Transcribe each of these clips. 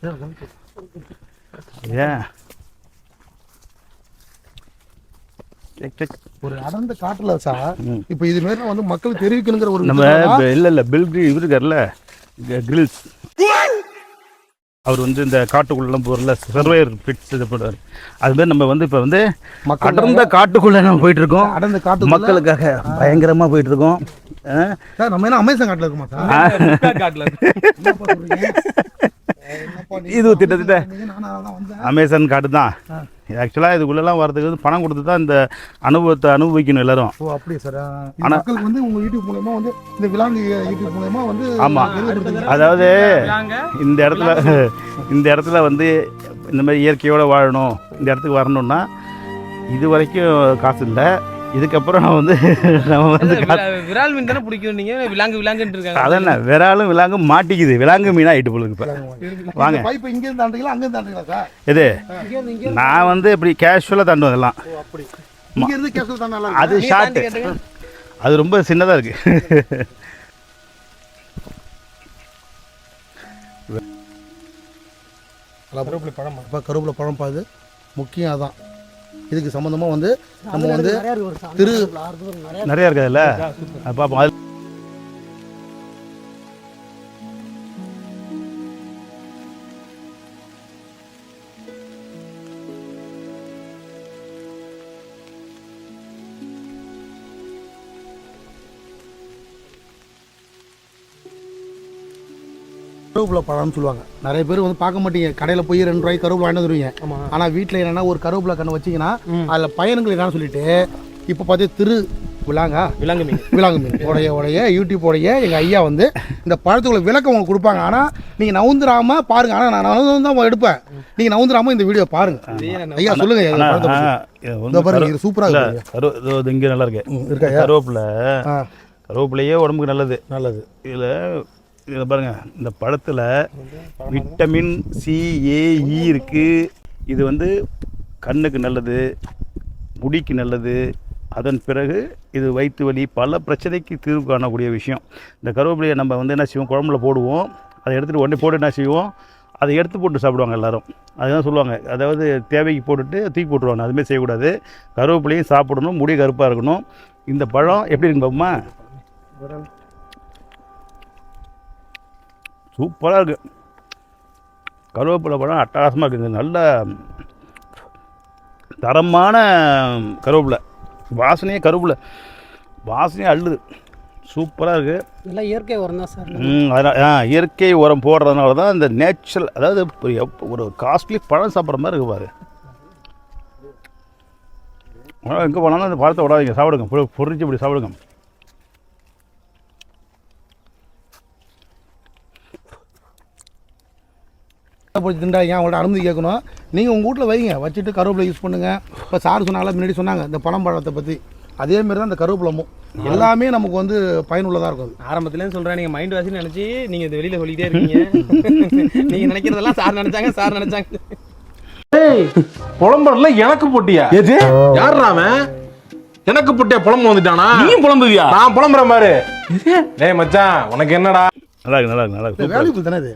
ஏன் ஒரு அடர்ந்த காட்டுல சார் இப்போ இது மாதிரி வந்து மக்கள் தெரிவிக்கணுங்கிற ஒரு நம்ம இல்லை பில்கிரி இவர் இருக்கார்ல கிரில்ஸ், அவர் வந்து இந்த காட்டுக்குள்ளெல்லாம் போகிறல சர்வேயர் பிட்ஸ் இது பண்ணுவார். அது மாதிரி நம்ம வந்து இப்போ வந்து அடர்ந்த காட்டுக்குள்ளே நம்ம போயிட்டு இருக்கோம். அடர்ந்த காட்டு மக்களுக்காக பயங்கரமாக போயிட்டு இருக்கோம். சார் நம்ம என்ன அமேசான் காட்டில் இருக்குமா சார்? காட்டில் இது திட்டத்திட்ட அமேசான் காட்டு தான். ஆக்சுவலாக இதுக்குள்ளெல்லாம் வரதுக்கு வந்து பணம் கொடுத்து தான் இந்த அனுபவத்தை அனுபவிக்கணும் எல்லாரும். ஓ அப்படியே சார். ஆனால் மக்களுக்கு வந்து உங்கள் யூடியூப் மூலயமா வந்து இந்த விலாங்கு யூடியூப் மூலயமா வந்து ஆமாம், அதாவது இந்த இடத்துல வந்து இந்த மாதிரி இயற்கையோடு வாழணும், இந்த இடத்துக்கு வரணும்னா இது வரைக்கும் காசு இல்லை. இதுக்கப்புறம் நான் வந்து நம்ம வந்து விரால் மீன் தானே பிடிக்கும். நீங்கள் விலாங்குன்ட்டு இருக்காங்க. அதென்ன விராலும் விலாங்கும் மாட்டிக்குது. விலாங்கு மீனாக ஆகிட்டு போலுக்கு. இப்போ வாங்க இங்கேருந்து தாண்டிங்களா அங்கேருந்து தாண்டிங்களா சார்? இது நான் வந்து இப்படி கேஷுவலாக தாண்டுவேன் அதெல்லாம். இங்கேருந்து கேஷுவல் தாண்டா அது ஷார்ட்டு, அது ரொம்ப சின்னதாக இருக்குது. கருவேப்பிலை பழம். இப்போ கருவேப்பிலை பழம் பாது முக்கியம் அதான். இதுக்கு சம்மந்தமாக வந்து நம்ம வந்து நிறையா இருக்குதுல்ல பார்ப்போம். அது கருவேப்பிலை பழம்னு சொல்லுவாங்க. நிறைய பேர் வந்து பார்க்க மாட்டீங்க. கடையில் போய் 2 ரூபாய்க்கு கருவேப்பிலை வாங்கிட்டு வந்துருவீங்க. ஆனால் வீட்டில் என்னென்னா ஒரு கருவேப்பிலை கண்ணை வச்சிங்கன்னா அதில் பயன்கள் என்னன்னு சொல்லிட்டு இப்போ பார்த்து விலாங்கு மீன் உடைய யூடியூப்போடைய எங்கள் ஐயா வந்து இந்த பழத்துக்குள்ள விளக்கம் உங்களுக்கு கொடுப்பாங்க. ஆனால் நீங்கள் நவுந்துராமல் பாருங்கள். ஆனால் நான் நவுந்து தான் எடுப்பேன். நீங்கள் நவுந்துராமல் இந்த வீடியோ பாருங்கள். ஐயா சொல்லுங்கள். பாருங்க இது சூப்பராக இருக்குது. இங்கே நல்லா இருக்கு கருவேப்பிலையே உடம்புக்கு நல்லது. இதில் பாருங்கள், இந்த பழத்தில் விட்டமின் CAE இருக்குது. இது வந்து கண்ணுக்கு நல்லது, முடிக்கு நல்லது. அதன் பிறகு இது வயிற்று வலி பல பிரச்சனைக்கு தீர்வு காணக்கூடிய விஷயம். இந்த கருவேப்பிலையை நம்ம வந்து என்ன செய்வோம், குழம்புல போடுவோம். அதை எடுத்துகிட்டு உடனே போட்டு என்ன செய்வோம், அதை எடுத்து போட்டு சாப்பிடுவாங்க எல்லோரும். அதுதான் சொல்லுவாங்க, அதாவது தேவைக்கு போட்டுட்டு தூக்கி போட்டுருவாங்க. அதுமாதிரி செய்யக்கூடாது. கருவேப்பிலையும் சாப்பிடணும், முடி கருப்பாக இருக்கணும். இந்த பழம் எப்படி இருக்கு பாப்போமா? சூப்பராக இருக்குது. கருவேப்பிலை பழம் அட்டகாசமாக இருக்குது. நல்ல தரமான கருவேப்பிலை. கருவேப்பிலை வாசனையே அள்ளுது. சூப்பராக இருக்குது. நல்லா இயற்கை உரம் தான் சார். அதனால் இயற்கை உரம் போடுறதுனால தான் இந்த நேச்சுரல், அதாவது ஒரு காஸ்ட்லி பழம் சாப்பிட்ற மாதிரி இருக்குது பாரு. எங்கே போனாலும் அந்த பழத்தை விடாதீங்க, சாப்பிடுங்க. பொறிச்சு இப்படி சாப்பிடுங்க. போச்சு திண்டாங்க. அவங்கள்ட்ட அனுமதி கேட்கணும். நீங்கள் உங்கள் வீட்டில் வைங்க, வச்சுட்டு கருவேப்பிலை யூஸ் பண்ணுங்கள். இப்போ சார் சொன்னாங்களா, முன்னாடி சொன்னாங்க இந்த பழத்தை பற்றி. அதேமாரி தான் இந்த கருவேப்பிலமும் எல்லாமே நமக்கு வந்து பயனுள்ளதாக இருக்கும். ஆரம்பத்துலேருந்து சொல்கிறேன், நீங்கள் மைண்ட் வாஷின்னு நினச்சி நீங்கள் இது வெளியில் சொல்லிகிட்டே இருக்கீங்க. நீங்கள் நினைக்கிறதெல்லாம் சார் நினச்சாங்க. புலம்புறதுல எனக்கு போட்டியா? எது யாருறாம எனக்கு போட்டியா? புலம்பு வந்துட்டானா? நீ புலம்புவியா? நான் புலம்புறேன் பாரு. டேய் மச்சான், உனக்கு என்னடா? நல்லா இருக்கு. வேல்யூபிள் தானே இது.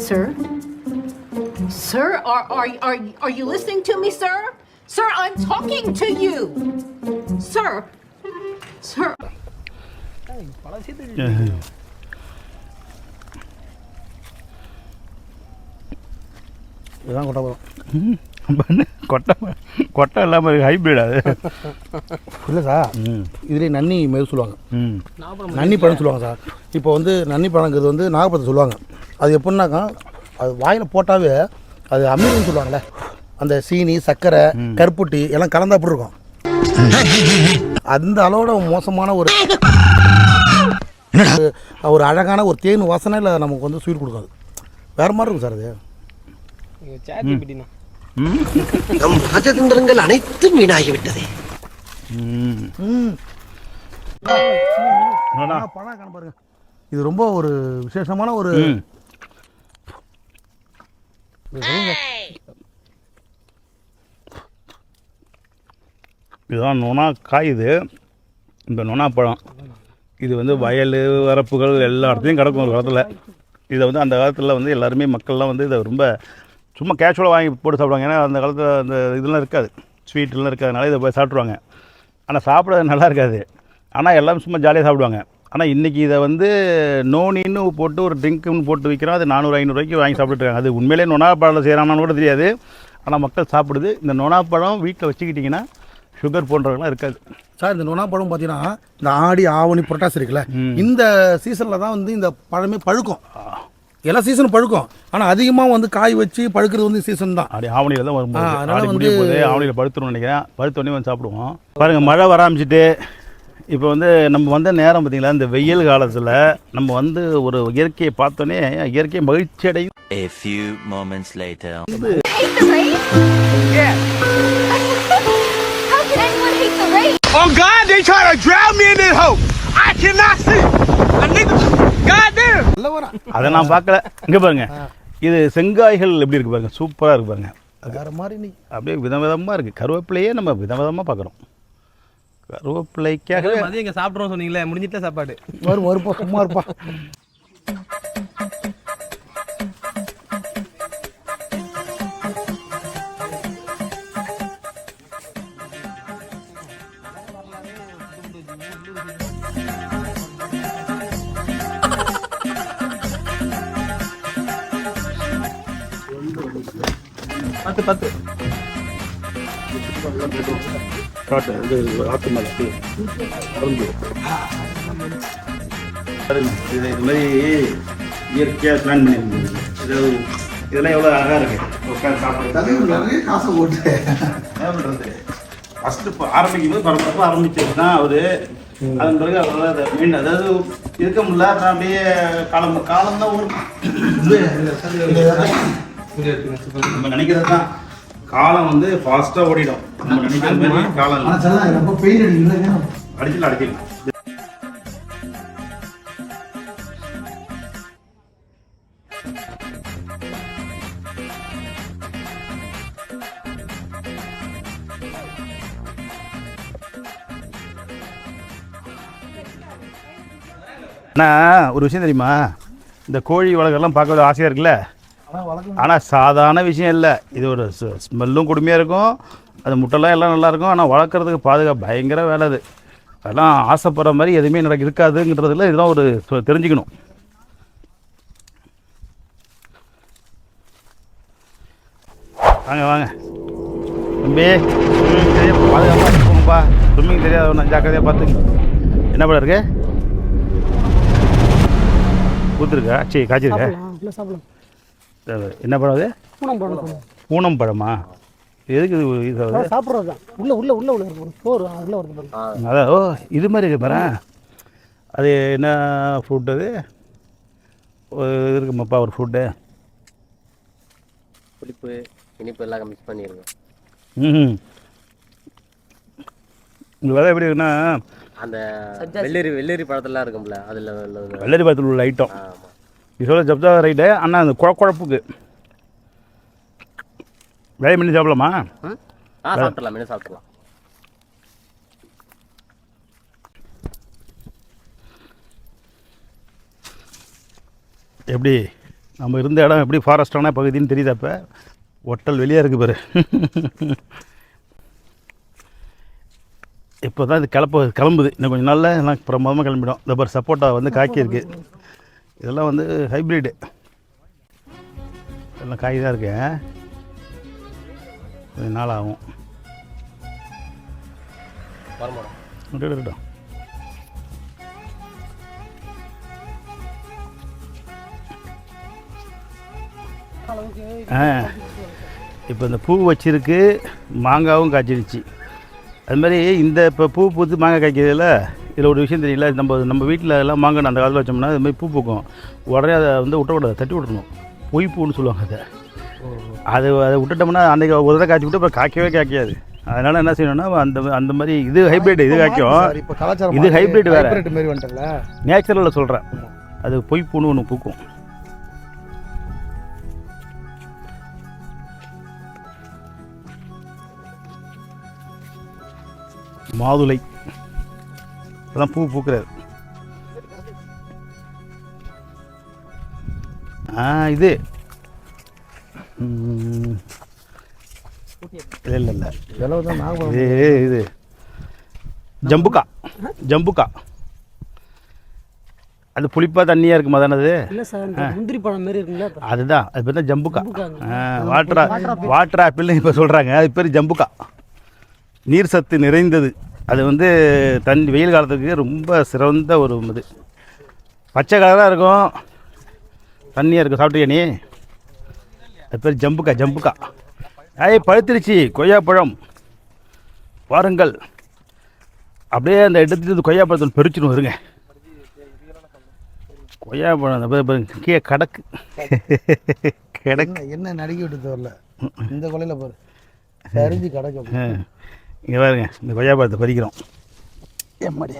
Sir? Sir, are you listening to me, sir? Sir, I'm talking to you. Sir. இதுதான் கொட்டை இல்லாமல் இருக்குது, ஹைப்ரிட் அது. இல்லை சார், இதுலேயே நன்னி மாரி சொல்லுவாங்க. நன்னி பழம் சொல்லுவாங்க சார். இப்போ வந்து நன்னி பழங்கிறது வந்து நாகப்பழத்தை சொல்லுவாங்க. அது எப்படின்னாக்கா, அது வாயில் போட்டாவே அது அமிர்தம்னு சொல்லுவாங்கள்ல, அந்த சீனி சர்க்கரை கருப்புட்டி எல்லாம் கலந்தா அப்படி இருக்கும். அந்த அளவோட மோசமான ஒரு அழகான ஒரு தேன் வாசனையில் நமக்கு வந்து ஸ்வீட் கொடுக்காது. வேறு மாதிரி இருக்கும் சார் அது. நம் ராஜதந்திரங்கள் அனைத்தும் வீணாகிவிட்டது. பாருங்க, இது ரொம்ப ஒரு விசேஷமான ஒரு இதுதான் நொனா காய். இந்த நொனா பழம் இது வந்து வயல் வரப்புகள் எல்லா இடத்துலையும் கிடக்கும் ஒரு காலத்தில். இதை வந்து அந்த காலத்தில் வந்து எல்லாருமே மக்கள்லாம் வந்து இதை ரொம்ப சும்மா கேஷுவலாக வாங்கி போட்டு சாப்பிடுவாங்க. ஏன்னா அந்த காலத்தில் அந்த இதெல்லாம் இருக்காது, ஸ்வீட்லாம் இருக்காதனால இதை போய் சாப்பிட்ருவாங்க. ஆனால் சாப்பிட்றது நல்லா இருக்காது, ஆனால் எல்லோரும் சும்மா ஜாலியாக சாப்பிடுவாங்க. ஆனால் இன்றைக்கி இதை வந்து நோனின்னு போட்டு ஒரு ட்ரிங்க்குன்னு போட்டு விற்கிறோம். அது 400-500 ரூபாய்க்கு வாங்கி சாப்பிட்டுருக்காங்க. அது உண்மையிலே நொனாப்பழம் செய்கிறானான்னு கூட தெரியாது, ஆனால் மக்கள் சாப்பிடுது. இந்த நொனாப்பழம் வீட்டில் வச்சுக்கிட்டிங்கன்னா சுகர் போன்றவங்களாம் இருக்காது. சார் இந்த நொனாப்பழம் பார்த்தீங்கன்னா இந்த ஆடி ஆவணி புரட்டாசி இருக்குல்ல, இந்த சீசனில் தான் வந்து இந்த பழமே பழுக்கும். எல்லா சீசனும் பழுக்கும், ஆனால் அதிகமாக வந்து காய் வச்சு பழுக்கிறது வந்து சீசன் தான். அப்படி ஆவணியில் தான் வரும்போது அதனால ஆடி வந்து முடிய போது ஆவணியில் பழுத்துருன்னு நினைக்கிறேன். பழுத்தோடனே வந்து சாப்பிடுவோம். பாருங்கள், மழை வர ஆரம்பிச்சிட்டு இப்போ வந்து நம்ம வந்த நேரம் பார்த்தீங்களா, இந்த வெயில் காலத்தில் நம்ம வந்து ஒரு இயற்கையை பார்த்தோன்னே இயற்கையை மகிழ்ச்சி அடையும். A few moments later. Hate the rain? Yeah. How can anyone hate the rain? Oh God, they try to drown me in this hole. I cannot see. I need to. God damn. அதை நான் பார்க்கல. இங்கே பாருங்க, இது செங்காய்கள் எப்படி இருக்கு பாருங்க, சூப்பராக இருக்கு பாருங்க. வேறு மாதிரி நீ அப்படியே விதவிதமாக இருக்குது. கருவேப்பிலையே நம்ம விதவிதமாக பார்க்குறோம். கருவேப்பிலைக்காக மதியம் இங்கே சாப்பிட்றோம் சொன்னீங்களே, முடிஞ்சிட்டா சாப்பாடு வருப்பா, சும்மா இருப்பா. பத்து இது ஆத்து மலை இது மாதிரி இயற்கையாக பிளான் பண்ணியிருக்கீங்க. இதெல்லாம் எவ்வளோ அழகாக இருக்குது. உட்காந்து சாப்பிட்றது நிறைய காசை போட்டு என்ன பண்ணுறது. ஃபஸ்ட்டு இப்போ ஆரம்பிக்கும் போது பரபரப்பாக ஆரம்பிச்சது தான் அவர். அதன் பிறகு அவ்வளோ அதை மீண்டும் அதாவது இருக்க முடியல. அப்புறம் அப்படியே காலம் தான் ஓடும். நம்ம நினைக்கிறது தான் காலம் வந்து ஃபாஸ்ட்டாக ஓடிடும். நம்ம நினைக்கிற மாதிரி காலம் ரொம்ப பெயின் அடிக்கல, அடிச்சிடலாம். அண்ணா ஒரு விஷயம் தெரியுமா, இந்த கோழி வளர்க்கெல்லாம் பார்க்க ஆசையாக இருக்குல்ல, ஆனால் சாதாரண விஷயம் இல்லை. இது ஒரு ஸ்மெல்லும் கொடுமையாக இருக்கும், அது முட்டைலாம் எல்லாம் நல்லாயிருக்கும். ஆனால் வளர்க்குறதுக்கு பாதுகாப்பு பயங்கர வேலை. அது அதெல்லாம் ஆசைப்படுற மாதிரி எதுவுமே இருக்காதுங்கிறதுல இதெல்லாம் ஒரு தெரிஞ்சுக்கணும். வாங்க வாங்க தம்பி, பாதுகாப்பாக போங்கப்பா. ஸ்விம்மிங் தெரியாது, நான் ஜாக்கிரதையாக பார்த்துங்க. என்ன படம் இருக்கு? பூத்துருக்கா? சரி, காய்ச்சிருக்கா? என்ன பழம் அது? பூனம் பழமா? எதுக்கு இது சாப்பிட்றது தான். அதான். ஓ, இது மாதிரி இருக்கு பாரு. அது என்ன ஃப்ரூட் அது? இருக்குமாப்பா ஒரு ஃப்ரூட்டு? புளிப்பு இனிப்பு எல்லாம் மிக்ஸ் பண்ணிடுங்க. இந்த விதை எப்படி இருக்குன்னா, அந்த வெள்ளரி பழத்தெல்லாம் இருக்கும்ல, அதில் வெள்ளரி பழத்தில் உள்ள ஐட்டம் இது சொல்ல ஜப்தா ரைட்டு. ஆனால் அந்த குழப்புக்கு வேலை பண்ணி சாப்பிடலாமா? சாப்பிடலாம், மெனு சாப்பிடலாம். எப்படி நம்ம இருந்த இடம் எப்படி ஃபாரஸ்டான பகுதின்னு தெரியுதா? இப்போ ஒட்டல் வெளியே இருக்குது பாரு. இப்போ தான் இது கிளம்புது. இன்னும் கொஞ்சம் நாளில் எல்லாம் பிரமாதமாக கிளம்பிடும். இந்த பாரு சப்போட்டா வந்து காய்க்கி இருக்குது. இதெல்லாம் வந்து ஹைப்ரிடு, எல்லாம் காய் தான் இருக்கு. கொஞ்சம் நாள் ஆகும். இருக்கட்டும். இப்போ இந்த பூ வச்சிருக்கு, மாங்காவும் காய்ச்சிருச்சு. அது மாதிரி இந்த இப்போ பூ பூத்து மாங்காய் காய்க்கிறதுல இதில் ஒரு விஷயம் தெரியல. நம்ம வீட்டில் எல்லாம் மாங்காய் அந்த காலத்தில் வச்சோம்னா இது மாதிரி பூ பூக்கும். உடனே அதை வந்து விட்டக்கூடாது, தட்டி விட்டுறணும். பொய்ப்பூன்னு சொல்லுவாங்க. அதை விட்டுட்டோம்னா அன்றைக்கி ஒரு தடவை காய்ச்சி விட்டு அப்புறம் காய்க்காது. அதனால் என்ன செய்யணும்னா அந்த மாதிரி இது ஹைப்ரிட், இது காய்க்கும். இது ஹைப்ரிட் வேறு, நேச்சுரலில் சொல்கிறேன். அது பொய்ப்பூன்னு ஒன்று பூக்கும். மாதுளை இப்போதான் பூ பூக்கிறாரு. இது இல்லை இல்லை செலவு தான் நாகப்பழம். இது ஜம்புக்கா அது புளிப்பாக தண்ணியாக இருக்குமா தானே அது? இல்ல சார் இந்த முந்திரி பழம் மாதிரி இருக்குங்களா அதுதான் அது பேர் தான் ஜம்புக்கா. வாட்டர் ஆப்பிள்னு இப்போ சொல்கிறாங்க, அது பேர் ஜம்புக்கா. நீர் சத்து நிறைந்தது. அது வந்து வெயில் காலத்துக்கு ரொம்ப சிறந்த ஒரு இது. பச்சை கலராக இருக்கும், தண்ணியாக இருக்கும். சாப்பிட்டியா நீ? அது பேர் ஜம்புக்கா. பழுத்திருச்சு கொய்யாப்பழம் பாருங்கள். அப்படியே அந்த எடுத்துட்டு கொய்யாப்பழத்தை பெருச்சிடும் இருங்க. கொய்யாப்பழம் அந்த பாருங்க கீழே கிடக்கு. என்ன நடுக்கி விட்டு வரல இந்த கொலையில் பாரு சரிஞ்சு கிடக்கு. இங்கே பாருங்க இந்த கொய்யாப்பழத்தை பறிக்கிறோம். எம்மாடி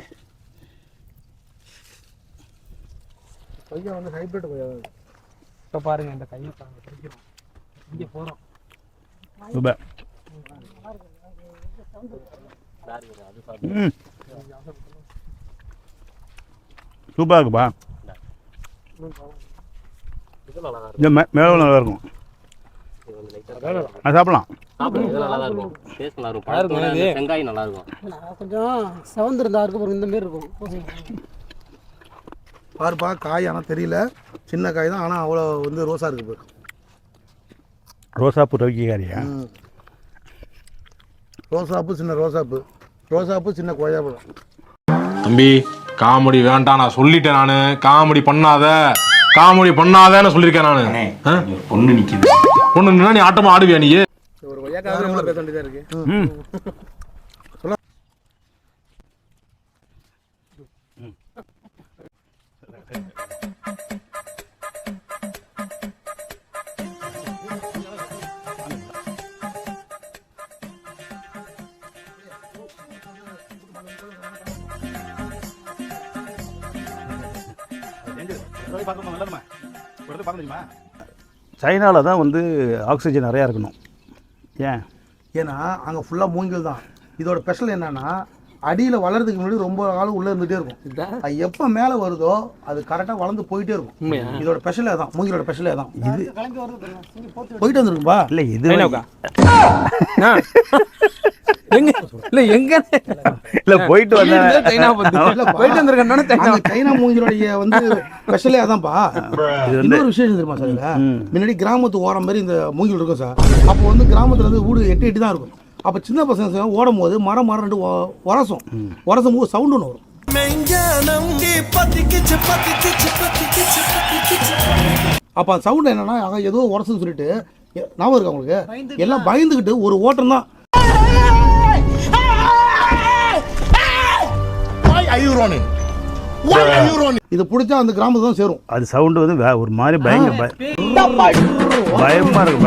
கொய்யா வந்து ஹைப்ரிட் கொய்யா. இப்போ பாருங்க இந்த கையை பறிக்கிறோம், இங்கே போகிறோம். சூப்பர். சூப்பராக இருக்குப்பா. இந்த மேலே நல்லா இருக்கும். அது சாப்பிடலாம். நல்லா இருக்கும், டேஸ்ட் நல்லா இருக்கும், பழத்தோட அந்த வெங்காயம் நல்லா இருக்கும். கொஞ்சம் செவந்திருந்தா இருக்கும், இந்த மாதிரி இருக்கும். பாருப்பா காய் ஆனால் தெரியல, சின்ன காய் தான், ஆனால் அவ்வளோ வந்து ரோஸாக இருக்குது. ரோசாப்பூ ரவிக்காரியா? ரோசாப்பூ சின்ன ரோசாப்பூ சின்ன கொய்யாப்பழம். தம்பி காமெடி வேண்டாம், நான் சொல்லிட்டேன். நானு காமெடி பண்ணாதேன்னு சொல்லியிருக்கேன் நானு. பொண்ணு நிற்கிது. பொண்ணு நின்னா நீ ஆட்டமா ஆடுவியா நீ? ஒரு கொய்யாக்காக பேச வேண்டியதாக இருக்கு. சைனாவில் தான் வந்து ஆக்சிஜன் நிறையா இருக்கணும். ஏன்னா அங்கே ஃபுல்லாக மூங்கில் தான். இதோட ஸ்பெஷல் என்னன்னா அடியில் வளர்றதுக்கு முன்னாடி ரொம்ப காலம் உள்ளே இருந்துகிட்டே இருக்கும். அது எப்போ மேலே வருதோ அது கரெக்டாக வளர்ந்து போயிட்டே இருக்கும். இதோட ஸ்பெஷலே தான், மூங்கிலோட ஸ்பெஷலே தான். இது போயிட்டு வந்துருக்கும்பா. இல்லை இது இல்லை போயிட்டு வந்தேன். சைனா மூங்கிலோடைய வந்து ஸ்பெஷலே அதான்ப்பா. இன்னொரு விசேஷம் தெரியுமா சார்? முன்னாடி கிராமத்து ஓரம் மாதிரி இந்த மூங்கில் இருக்கும் சார். அப்போ வந்து கிராமத்தில் வந்து வீடு எட்டு தான் இருக்கும். அப்போ சின்ன பசங்க ஓடும் போது மரம் ரெண்டு உரசும் போது சவுண்ட் ஒன்று வரும். அப்போ அந்த சவுண்ட் என்னன்னா ஏதோ உரசுன்னு சொல்லிட்டு ஞாபகம் இருக்கு அவங்களுக்கு. எல்லாம் பயந்துக்கிட்டு ஒரு ஓட்டம் தான். இது பிடிச்சா அந்த கிராமத்தை தான் சேரும். அது சவுண்டு வந்து ஒரு மாதிரி பயமா இருக்கு. பயமா இருக்கு.